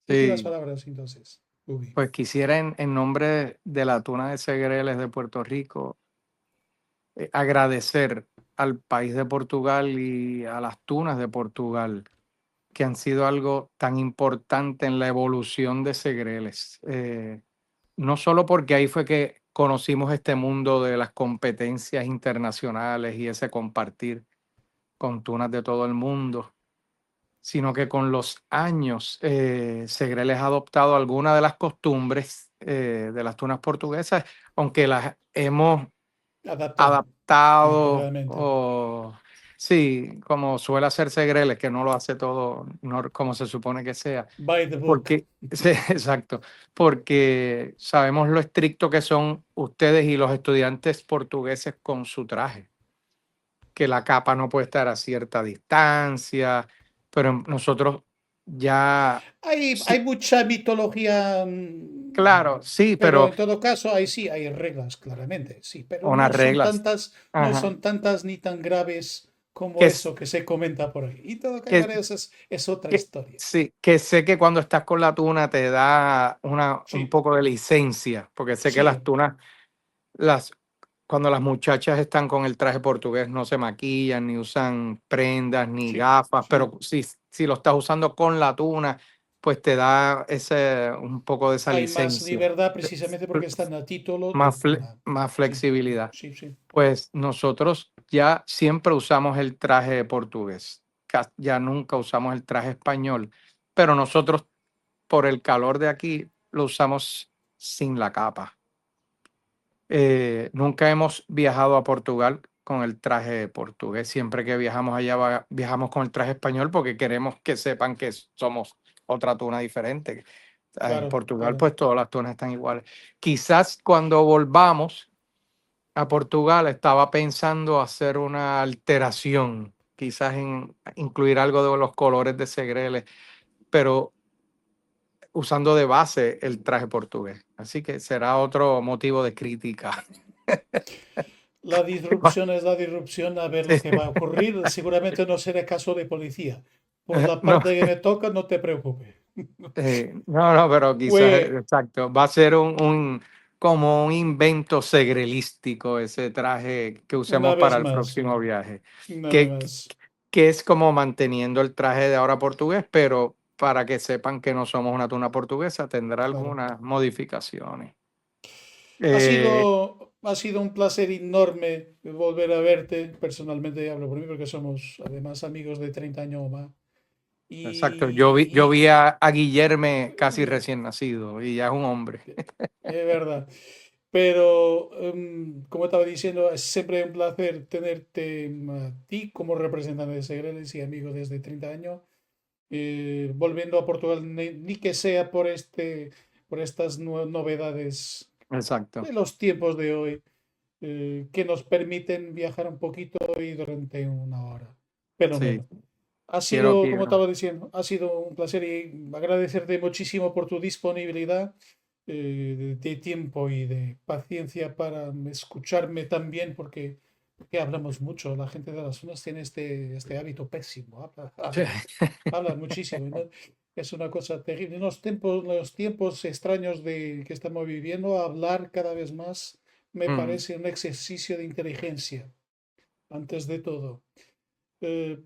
Últimas Sí. palabras, entonces. Ubi. Pues quisiera en nombre de la Tuna de Segreles de Puerto Rico agradecer al país de Portugal y a las tunas de Portugal, que han sido algo tan importante en la evolución de Segreles. No solo porque ahí fue que conocimos este mundo de las competencias internacionales y ese compartir con tunas de todo el mundo, sino que con los años Segreles ha adoptado algunas de las costumbres de las tunas portuguesas, aunque las hemos Adaptado, adaptado, naturalmente. o sí, como suele hacer Segreles, que no lo hace todo como se supone que sea. By the book. Porque, sí, exacto, porque sabemos lo estricto que son ustedes y los estudiantes portugueses con su traje, que la capa no puede estar a cierta distancia, pero nosotros ya, Hay sí, mucha mitología, claro, sí, pero pero en todo caso, ahí sí hay reglas, claramente, sí, pero unas reglas, no ajá, son tantas ni tan graves como que, es- eso que se comenta por ahí. Y todo que, caso es otra que, historia. sí, que sé que cuando estás con la tuna te da un Sí, poco de licencia, porque sé que las sí, tunas, las, cuando las muchachas están con el traje portugués no se maquillan, ni usan prendas, ni sí, gafas, sí. pero si lo estás usando con la tuna, pues te da un poco de esa Hay más licencia, libertad de- precisamente porque están a título de más, tuna. más Sí, flexibilidad. sí, sí. Pues nosotros ya siempre usamos el traje portugués, ya nunca usamos el traje español, pero nosotros por el calor de aquí lo usamos sin la capa. Nunca hemos viajado a Portugal con el traje portugués. Siempre que viajamos allá, viajamos con el traje español porque queremos que sepan que somos otra tuna diferente. En Claro, Portugal, claro. pues todas las tunas están iguales. Quizás cuando volvamos a Portugal estaba pensando hacer una alteración, quizás en incluir algo de los colores de Segreles, pero usando de base el traje portugués. Así que será otro motivo de crítica. La disrupción es la disrupción, a ver lo que va a ocurrir. Seguramente no será caso de policía. Por la No, parte que me toca, no te preocupes. no, pero quizás, Pues, exacto, va a ser como un invento segrelístico ese traje que una usemos vez para el más, próximo viaje, una vez que, más. que es como manteniendo el traje de ahora portugués, pero para que sepan que no somos una tuna portuguesa, tendrá Claro. algunas modificaciones. Ha Eh, sido un placer enorme volver a verte. Personalmente hablo por mí porque somos además amigos de 30 años o más. exacto, yo Y vi a Guillerme casi recién nacido y ya es un hombre. es verdad. Pero, como estaba diciendo, es siempre un placer tenerte a ti como representante de Segreles y amigo desde 30 años. Volviendo a Portugal, ni que sea por estas novedades Exacto, de los tiempos de hoy, que nos permiten viajar un poquito y durante una hora. Pero sí, menos. Ha quiero, sido, como quiero. estaba diciendo, ha sido un placer y agradecerte muchísimo por tu disponibilidad de tiempo y de paciencia para escucharme también, porque hablamos mucho. La gente de las zonas tiene este hábito pésimo. Habla muchísimo, ¿no? Es una cosa terrible. En los tiempos extraños que estamos viviendo, hablar cada vez más me Mm, parece un ejercicio de inteligencia, antes de todo.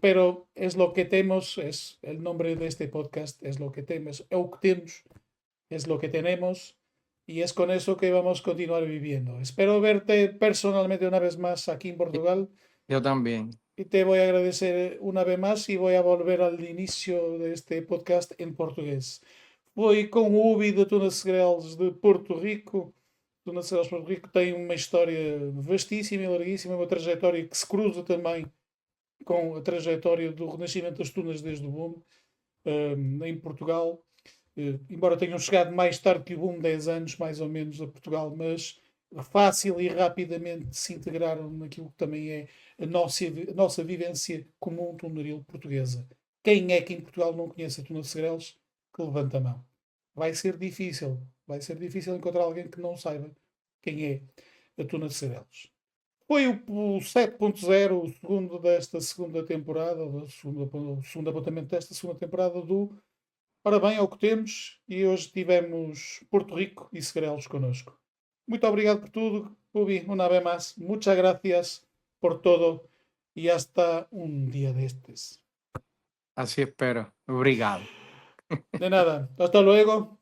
Pero es lo que tenemos, es el nombre de este podcast, es lo que tenemos, es lo que tenemos y es con eso que vamos a continuar viviendo. Espero verte personalmente una vez más aquí en Portugal yo también. y te voy a agradecer una vez más y voy a volver al inicio de este podcast en portugués. Foi com o Ubi da Tuna Segreles de Porto Rico. Tuna Segreles de Porto Rico tem uma história vastíssima e larguíssima, uma trajetória que se cruza também com a trajetória do renascimento das tunas desde o boom em Portugal. Embora tenham chegado mais tarde que o boom, 10 anos mais ou menos a Portugal, mas fácil e rapidamente se integraram naquilo que também é a nossa vivência comum tunaril portuguesa. Quem é que em Portugal não conhece a Tuna de Segreles? Que levanta a mão. Vai ser difícil encontrar alguém que não saiba quem é a Tuna de Segreles. Foi o 7.0, o segundo desta segunda temporada, o segundo apontamento desta segunda temporada do Ora bem, é o que temos e hoje tivemos Porto Rico e Segrelos connosco. Muito obrigado por tudo, Ubi, una vez más. Muchas gracias por todo y hasta un día de estes. Así espero. Obrigado. De nada, hasta luego.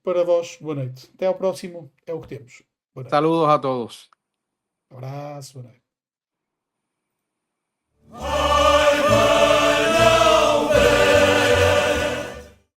Para vós, boa noite. Até ao próximo, é o que temos. Boa noite. Saludos a todos. Abraço, boa noite.